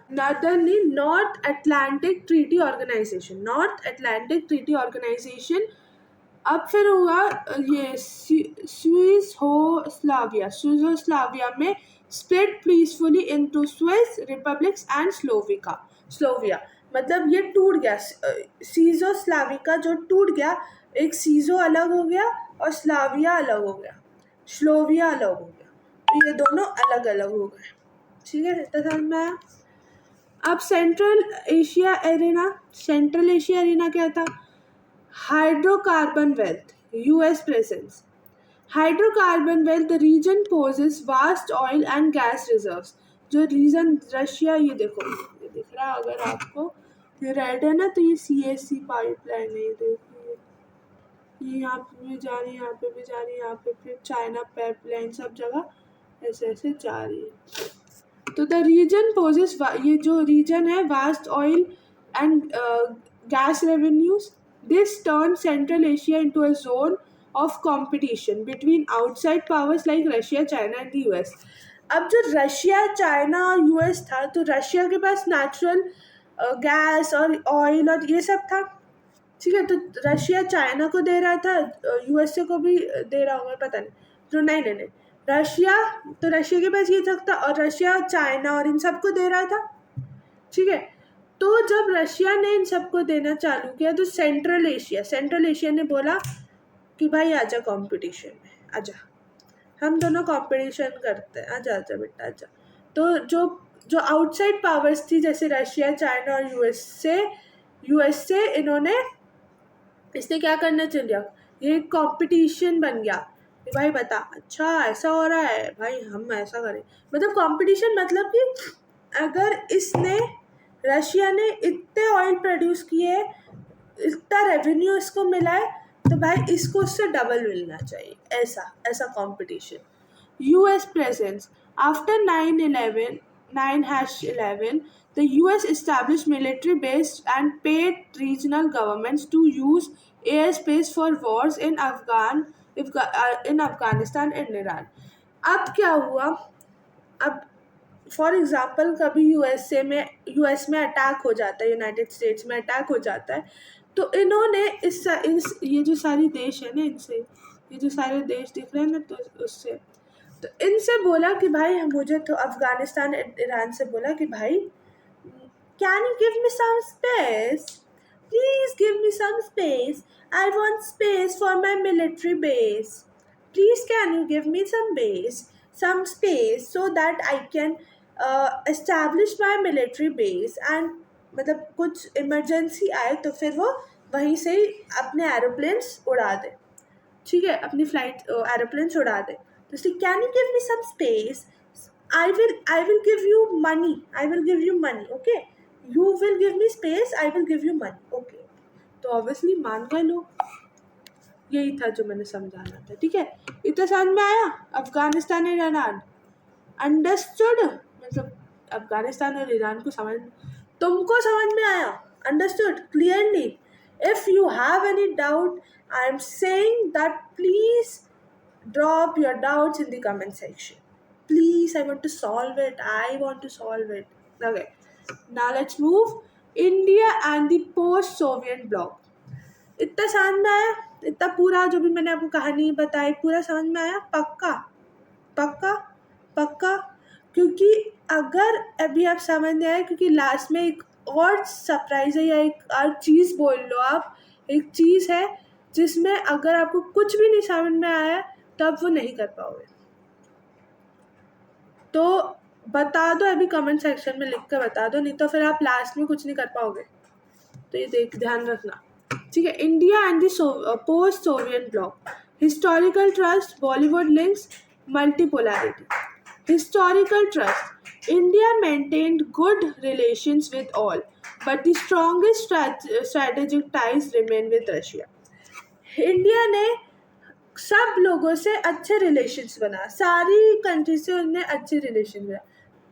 नॉर्थ अटलांटिक ट्रीटी ऑर्गेनाइजेशन। अब फिर हुआ ये स्विट्जरलैंड में split peacefully into Swiss republics and Slovakia, मतलब ये टूट गया, सीजोस्लाविका जो टूट गया, एक सीजो अलग हो गया और स्लोविया अलग हो गया, तो ये दोनों अलग अलग हो गए। ठीक है, इतना समझ में आया। अब सेंट्रल एशिया एरिना क्या था, hydrocarbon wealth, US presence. Hydrocarbon wealth, the region possesses vast oil and gas reserves. जो रीजन रशिया, ये देखो, ये दिख रहा है अगर आपको, रेड है ना, तो ये CSC पाइपलाइन है, ये देखिए, ये यहाँ पे भी जा रही है, यहाँ पे भी जा रही है, यहाँ पे फिर चाइना पाइपलाइन, सब जगह ऐसे ऐसे जा रही है। तो द रीजन पोजेस, ये जो रीजन है, vast oil and gas revenues, this turn central Asia into a zone of competition between outside powers like Russia, China and the US। अब जो रशिया, चाइना और US था, तो रशिया के पास natural gas और ऑयल और ये सब था, ठीक है, तो रशिया चाइना को दे रहा था, USA को भी दे रहा होगा, पता नहीं, तो नहीं नहीं नहीं, रशिया, तो रशिया के पास ये तक था, और रशिया चाइना और इन सबको दे रहा था, ठीक है। तो जब रशिया ने इन सबको देना चालू किया, तो सेंट्रल एशिया ने बोला कि भाई आजा कंपटीशन में, आजा, हम दोनों कंपटीशन करते हैं, आजा आजा बेटा आजा। तो जो आउटसाइड पावर्स थी, जैसे रशिया, चाइना और यूएस से इसने क्या करना चल गया, ये कंपटीशन बन गया कि भाई बता, अच्छा ऐसा हो रहा है भाई, हम ऐसा करें, मतलब कंपटीशन, मतलब कि अगर रशिया ने इतने ऑयल प्रोड्यूस किए, इतना रेवेन्यू इसको मिला है, तो भाई इसको उससे डबल मिलना चाहिए, ऐसा competition. US presence. After 9/11, the US established military base and paid regional governments to use airspace for wars in Afghanistan and Iran. अब क्या हुआ, अब फॉर एग्जाम्पल कभी यूएस में अटैक हो जाता है, यूनाइटेड स्टेट्स में अटैक हो जाता है, तो इन्होंने ये जो सारी देश है ना, इनसे, ये जो सारे देश दिख रहे हैं ना, तो उससे, तो इनसे बोला कि भाई मुझे, तो अफगानिस्तान ईरान से बोला कि भाई, can you give me some space, please give me some space, I want space for my military base, please can you give me some space so that I can establish my military base, and मतलब कुछ emergency आए तो फिर वो वहीं से ही अपने aeroplanes उड़ा दे, ठीक है, अपनी फ्लाइट एरोप्लेन्स उड़ा दे। तो इसलिए can you give me some space, I will give you money, okay, you will give me space, I will give you money, okay. तो ऑब्वियसली मान गए लोग, यही था जो मैंने समझाना था, ठीक है। इतना समझ में आया, अफगानिस्तान और ईरान, अंडरस्टूड, मतलब अफगानिस्तान और ईरान को तुमको समझ में आया, understood clearly. If you have any doubt, I am saying that please drop your doubts in the comment section, please, I want to solve it, okay। Now let's move, India and the post Soviet bloc। इतना समझ में आया, इतना पूरा जो भी मैंने आपको कहानी बताई, पूरा समझ में आया, पक्का, क्योंकि अगर अभी आप समझ नहीं आए, क्योंकि लास्ट में एक और सरप्राइज है, या एक और चीज़ बोल लो आप, एक चीज़ है जिसमें अगर आपको कुछ भी नहीं समझ में आया तो आप वो नहीं कर पाओगे, तो बता दो, अभी कमेंट सेक्शन में लिख कर बता दो, नहीं तो फिर आप लास्ट में कुछ नहीं कर पाओगे, तो ये ध्यान रखना, ठीक है। India and the post Soviet block, historical trust, Bollywood links, multipolarity. Historical trust, India maintained good relations with all, but the strongest strategic ties remain with Russia. India ने सब लोगों से अच्छे रिलेशंस बना, सारी कंट्री से उन्हें अच्छे रिलेशन बना,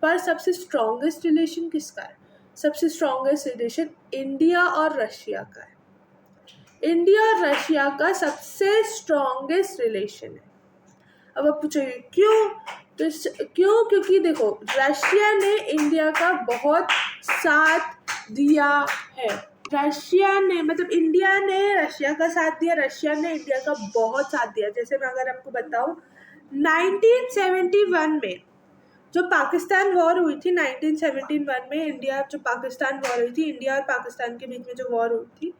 पर सबसे स्ट्रॉन्गेस्ट रिलेशन किसका है, सबसे स्ट्रॉन्गेस्ट रिलेशन इंडिया और रशिया का है, इंडिया और रशिया का सबसे स्ट्रॉन्गेस्ट रिलेशन है। अब आप पूछोगे क्यों, तो क्योंकि देखो, रशिया ने इंडिया का बहुत साथ दिया है, रशिया ने, मतलब इंडिया ने रशिया का साथ दिया, रशिया ने इंडिया का बहुत साथ दिया। जैसे मैं अगर आपको बताऊं, 1971 में जो पाकिस्तान वॉर हुई थी, 1971 में इंडिया जो पाकिस्तान वॉर हुई थी, इंडिया और पाकिस्तान के बीच में जो वॉर हुई थी,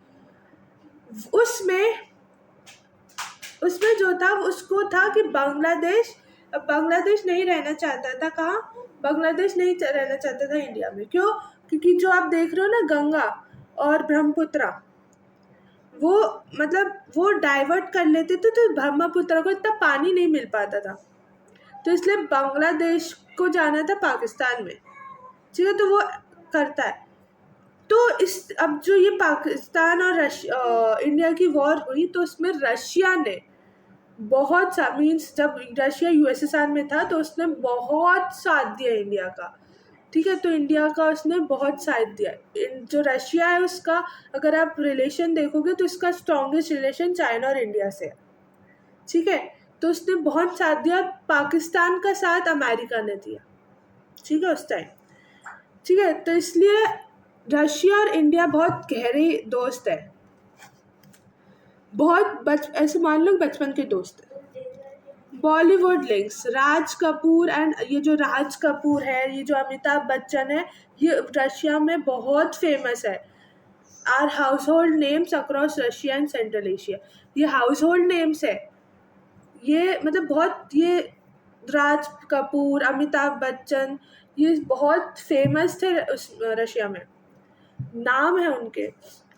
उसमें जो था, उसको था कि बांग्लादेश नहीं रहना चाहता था, कहाँ, बांग्लादेश नहीं रहना चाहता था इंडिया में। क्यों? क्योंकि जो आप देख रहे हो ना, गंगा और ब्रह्मपुत्र, वो डाइवर्ट कर लेते थे, तो ब्रह्मपुत्र को इतना पानी नहीं मिल पाता था, तो इसलिए बांग्लादेश को जाना था पाकिस्तान में, ठीक है, तो वो करता है। तो इस अब जो ये पाकिस्तान और इंडिया की वॉर हुई तो उसमें रशिया ने बहुत सा मीन्स जब रशिया यूएसएसआर में था तो उसने बहुत साथ दिया इंडिया का, ठीक है। तो इंडिया का उसने बहुत साथ दिया। जो रशिया है उसका अगर आप रिलेशन देखोगे तो इसका स्ट्रॉन्गेस्ट रिलेशन चाइना और इंडिया से है, ठीक है। तो उसने बहुत साथ दिया। पाकिस्तान का साथ अमेरिका ने दिया, ठीक है, उस टाइम, ठीक है। तो इसलिए रशिया और इंडिया बहुत गहरे दोस्त है, बहुत ऐसे मान लो बचपन के दोस्त है। बॉलीवुड लिंक्स, राज कपूर एंड ये जो राज कपूर है, ये जो अमिताभ बच्चन है, ये रशिया में बहुत फेमस है। Are household names across Russia and Central Asia, ये हाउस होल्ड नेम्स है। ये मतलब बहुत, ये राज कपूर, अमिताभ बच्चन, ये बहुत फेमस थे उस रशिया में, नाम है उनके,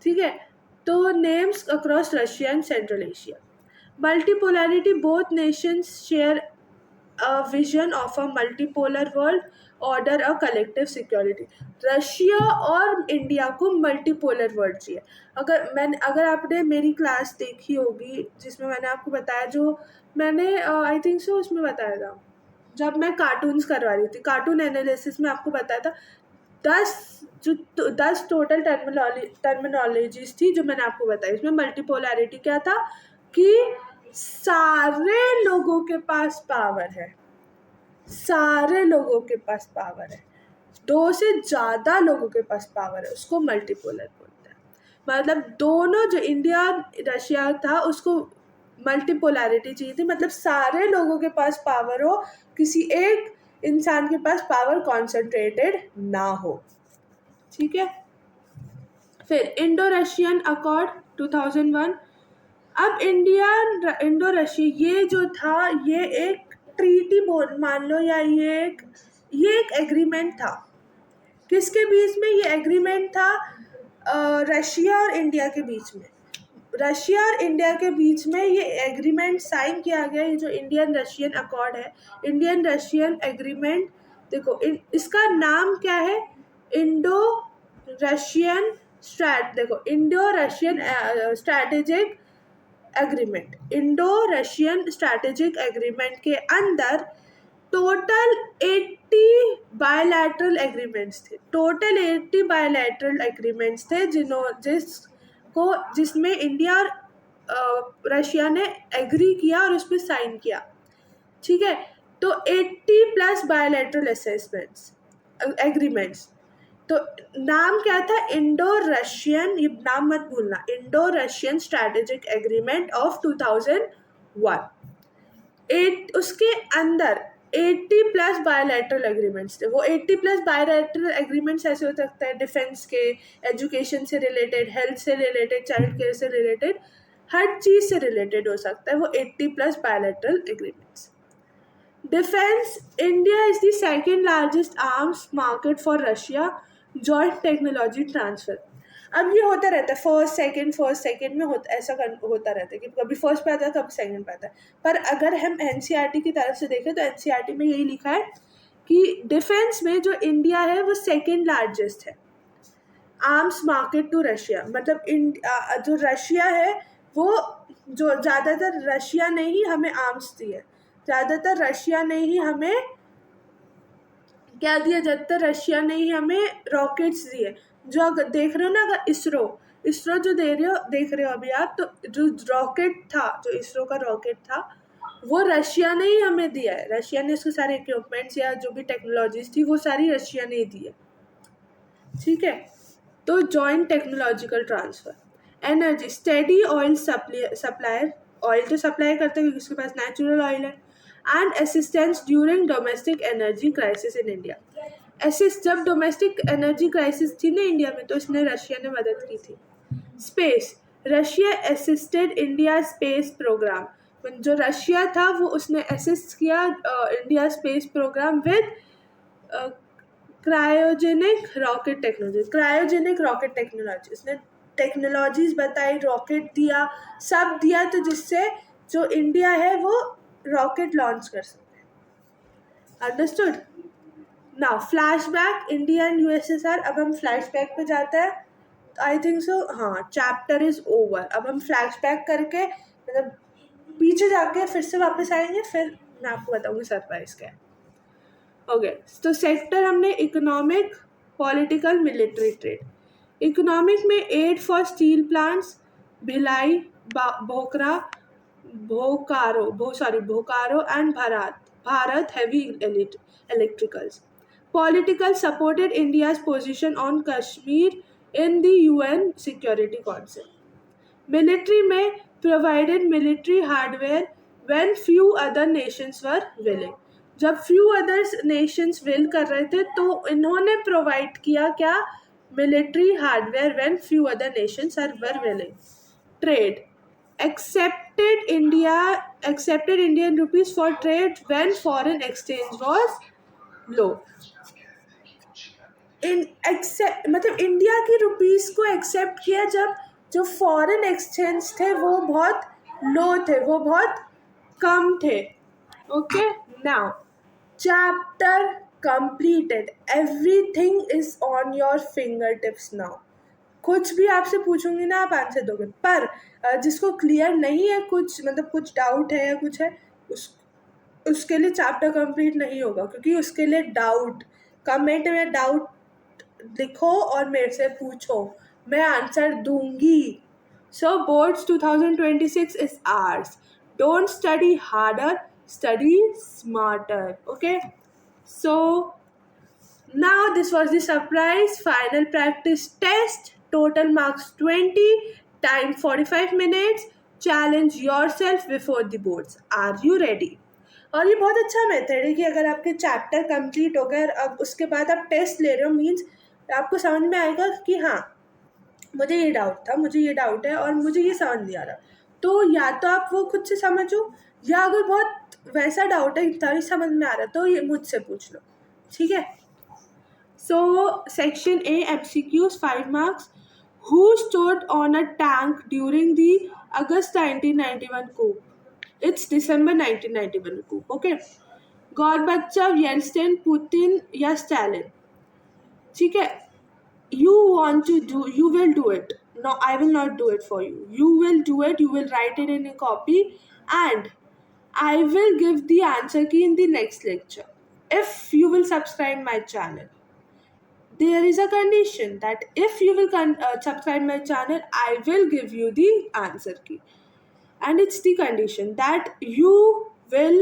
ठीक है। तो names across Russia and Central Asia. Multipolarity, both Nations share a vision of a multipolar world order, a collective security। Russia और इंडिया को मल्टीपोलर वर्ल्ड चाहिए। अगर आपने मेरी क्लास देखी होगी जिसमें मैंने आपको बताया, जो मैंने आई थिंक सो उसमें बताया था जब मैं कार्टून्स करवा रही थी, कार्टून एनालिसिस में आपको बताया था 10 टोटल टर्मिनोलॉजीज थी जो मैंने आपको बताई। इसमें मल्टीपोलैरिटी क्या था कि सारे लोगों के पास पावर है, सारे लोगों के पास पावर है, 2 से ज़्यादा लोगों के पास पावर है, उसको मल्टीपोलर बोलते हैं। मतलब दोनों, जो इंडिया रशिया था उसको मल्टीपोलैरिटी चाहिए थी, मतलब सारे लोगों के पास पावर हो, किसी एक इंसान के पास पावर कॉन्सेंट्रेटेड ना हो, ठीक है। फिर इंडो रशियन अकॉर्ड 2001। अब इंडो रशिया ये जो था, ये एक ट्रीटी बोल मान लो, या ये एक एग्रीमेंट था। किसके बीच में ये एग्रीमेंट था? रशिया और इंडिया के बीच में। रशिया और इंडिया के बीच में ये एग्रीमेंट साइन किया गया। ये जो इंडियन रशियन अकॉर्ड है, इंडियन रशियन एग्रीमेंट, देखो इसका नाम क्या है? इंडो रशियन देखो Indo Russian strategic agreement. Indo Russian strategic agreement के अंदर टोटल 80 बायलैटरल एग्रीमेंट्स थे, टोटल 80 बायलैटरल एग्रीमेंट्स थे जिसमें इंडिया और रशिया ने एग्री किया और उस पर साइन किया, ठीक है। तो 80 प्लस बायलैटरल एग्रीमेंट्स। तो नाम क्या था? इंडो रशियन, ये नाम मत भूलना, Indo Russian strategic agreement of 2001। उसके अंदर 80 प्लस बायलैटरल एग्रीमेंट्स थे। वो 80 प्लस बायलैटरल एग्रीमेंट्स ऐसे हो सकते हैं डिफेंस के, एजुकेशन से रिलेटेड, हेल्थ से रिलेटेड, चाइल्ड केयर से रिलेटेड, हर चीज़ से रिलेटेड हो सकता है वो 80 plus bilateral agreements. Defence, India is the second largest arms market for Russia, joint technology transfer. अब ये होता रहता है फर्स्ट सेकंड में ऐसा होता रहता है कि कभी फर्स्ट पे आता है कभी सेकंड पे आता है। पर अगर हम एनसीईआरटी की तरफ से देखें तो एनसीईआरटी में यही लिखा है कि डिफेंस में जो इंडिया है वो सेकंड लार्जेस्ट है आर्म्स मार्केट टू रशिया। मतलब जो रशिया है वो, जो ज़्यादातर रशिया ने ही हमें आर्म्स दिए, ज़्यादातर रशिया ने ही हमें क्या दिया, ज़्यादातर रशिया ने ही हमें रॉकेट्स दिए। जो अगर देख रहे हो ना, अगर इसरो जो देख रहे हो अभी आप, तो जो रॉकेट था, जो इसरो का रॉकेट था, वो रशिया ने ही हमें दिया है। रशिया ने उसके सारे इक्विपमेंट्स या जो भी टेक्नोलॉजीज थी वो सारी रशिया ने ही दी है, ठीक है। तो joint technological transfer. Energy, steady oil supplier, oil तो सप्लाई करते हैं क्योंकि उसके पास नेचुरल ऑयल है। And assistance during domestic energy crisis in India. जब डोमेस्टिक एनर्जी क्राइसिस थी ना इंडिया में, तो इसने रशिया ने मदद की थी। Space, Russia assisted India space programme. जो रशिया था वो उसने असिस्ट किया India space programme with cryogenic rocket technology. उसने टेक्नोलॉजीज बताई, रॉकेट दिया, सब दिया, तो जिससे जो इंडिया है वो रॉकेट लॉन्च कर सकते हैं। Understood? Now flashback, India and USSR. अब हम फ्लैशबैक पे जाते हैं। आई थिंक सो हाँ, चैप्टर इज ओवर। अब हम फ्लैशबैक करके मतलब पीछे जाके फिर से वापस आएंगे, फिर मैं आपको बताऊंगी सरप्राइज क्या है। ओके, तो सेक्टर हमने economic, political, military, trade. Economic में aid for steel plants, Bhilai, Bokaro, Bokaro and Bharat heavy electricals. Political supported India's position on Kashmir in the UN Security Council. Military में provided military hardware when few other nations were willing. जब few other nations will कर रहे थे तो इन्होंने provide किया क्या? Military hardware when few other nations were willing. Trade. Accepted Indian rupees for trade when foreign exchange was low. मतलब India की रुपीस को एक्सेप्ट किया जब जो फॉरेन एक्सचेंज थे वो बहुत लो थे, वो बहुत कम थे। Okay, now chapter completed, everything is on your finger tips now. कुछ भी आपसे पूछूंगी ना, आप आंसर दोगे, पर जिसको क्लियर नहीं है, कुछ मतलब कुछ डाउट है या कुछ है, उसके लिए चैप्टर कंप्लीट नहीं होगा, क्योंकि उसके लिए डाउट कमेंट में डाउट लिखो और मेरे से पूछो, मैं आंसर दूंगी। So boards 2026 is ours. Don't study harder, study smarter. Okay, so now this was the surprise final practice test. Total marks 20, time 45 minutes. Challenge yourself before the boards. Are you ready? और ये बहुत अच्छा method है कि अगर आपके chapter complete हो गए और अब उसके बाद आप टेस्ट ले रहे हो, मीन्स आपको समझ में आएगा कि हाँ मुझे ये डाउट था, मुझे ये डाउट है और मुझे ये समझ नहीं आ रहा। तो या तो आप वो खुद से समझो, या अगर बहुत वैसा डाउट है तभी समझ में आ रहा तो ये मुझसे पूछ लो, ठीक है। So, section A, MCQs, 5 marks. Who stood on a tank during the August 1991 coup? It's December 1991 coup. Okay. Gorbachev, Yeltsin, Putin या Stalin? ठीक है. You want to do, you will do it. No, I will not do it for you. You will do it. You will write it in a copy, and I will give the answer key in the next lecture. If you will subscribe my channel. There is a condition that if you will subscribe my channel, I will give you the answer key, and it's the condition that you will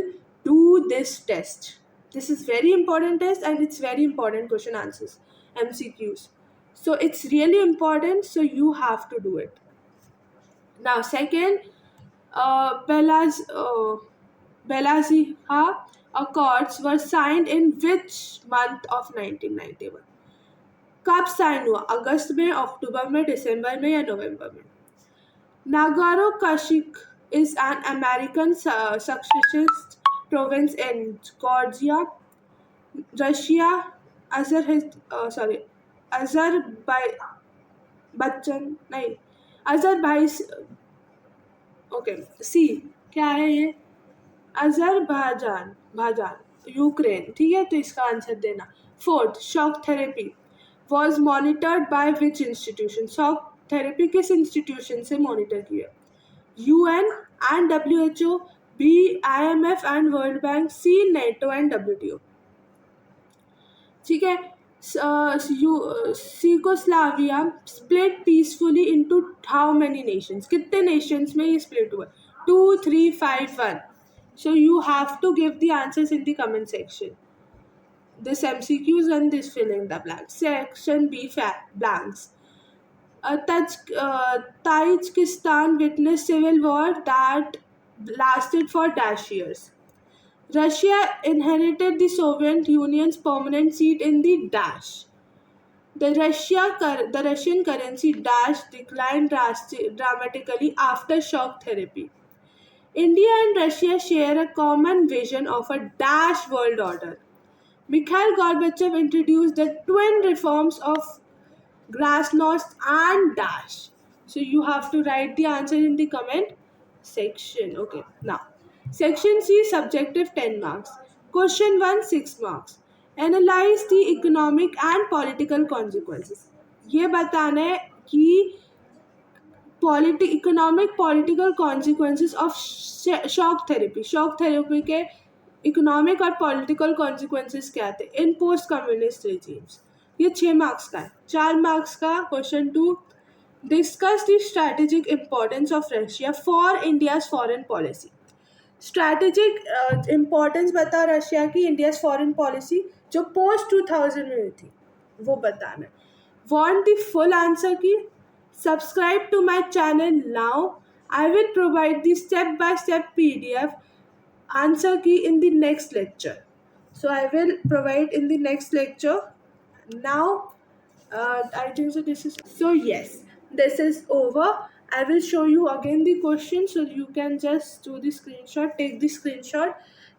do this test. This is very important test, and it's very important question answers, MCQs. So it's really important, so you have to do it. Now second, Belazia Accords were signed in which month of 1991? कब sign हुआ? अगस्त में, अक्टूबर में, दिसंबर में या नवंबर में? Nagorno Karabakh is an American secessionist province in Georgia, Russia, okay, see क्या है ये? अजरबैजान, यूक्रेन, ठीक है, तो इसका आंसर देना। Fourth, shock therapy was monitored by which institution? Shock therapy किस इंस्टीट्यूशन से मॉनिटर किया? UN and WHO, B IMF and World Bank, C NATO and WTO, ठीक है। Yugoslavia split peacefully into how many nations? कितने nations में ये split हुआ? 2, 3, 5, 1. So you have to give the answers in the comment section. This MCQs and this filling the blanks. Section B, blanks. Tajikistan witnessed civil war that lasted for dash years. Russia inherited the Soviet Union's permanent seat in the dash. The Russian currency dash declined dramatically after shock therapy. India and Russia share a common vision of a dash world order. Mikhail Gorbachev introduced the twin reforms of Glasnost and dash. So you have to write the answer in the comment section. Okay, now section C, subjective 10 marks. Question 1, 6 marks. Analyze the economic and political consequences. ये बताना है कि economic political consequences of shock therapy के economic और political consequences क्या थे इन post communist regimes. ये 6 marks का है। 4 मार्क्स का question 2, discuss the strategic importance of Russia for India's foreign policy. Strategic importance बता रशिया की इंडियाज फॉरेन पॉलिसी जो पोस्ट 2000 में हुई थी, वो बताना। Want the full answer की? Subscribe to my channel now. I will provide the step-by-step PDF answer key in the next lecture. So I will provide in the next lecture. Now, I think so. This is so. Yes, this is over. I will show you again the question, so you can just do the screenshot. Take the screenshot.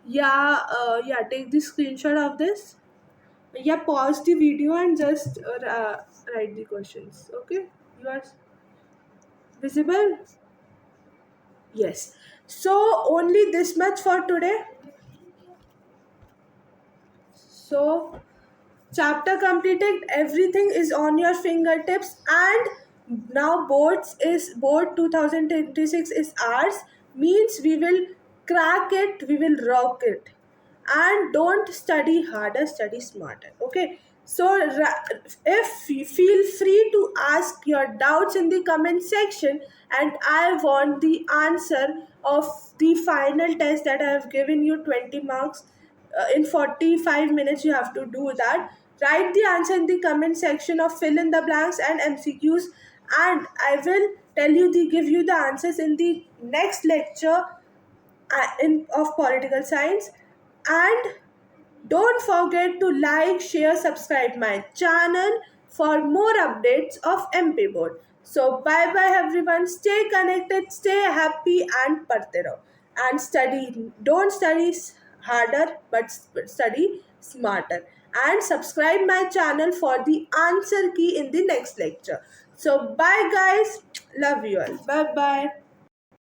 Yeah. Take the screenshot of this. Yeah, pause the video and just write the questions. Okay, you are visible. Yes, so only this much for today. So chapter completed, everything is on your fingertips, and now board 2026 is ours, means we will crack it, we will rock it. And don't study harder, study smarter. Okay, so if you feel free to ask your doubts in the comment section, and I want the answer of the final test that I have given you 20 marks. In 45 minutes you have to do that. Write the answer in the comment section of fill in the blanks and MCQs, and I will give you the answers in the next lecture of political science. And don't forget to like, share, subscribe my channel for more updates of MP board. So bye bye everyone. Stay connected, stay happy, and पढ़ते रहो. And study. Don't study harder, but study smarter. And subscribe my channel for the answer key in the next lecture. So bye guys. Love you all. Bye bye.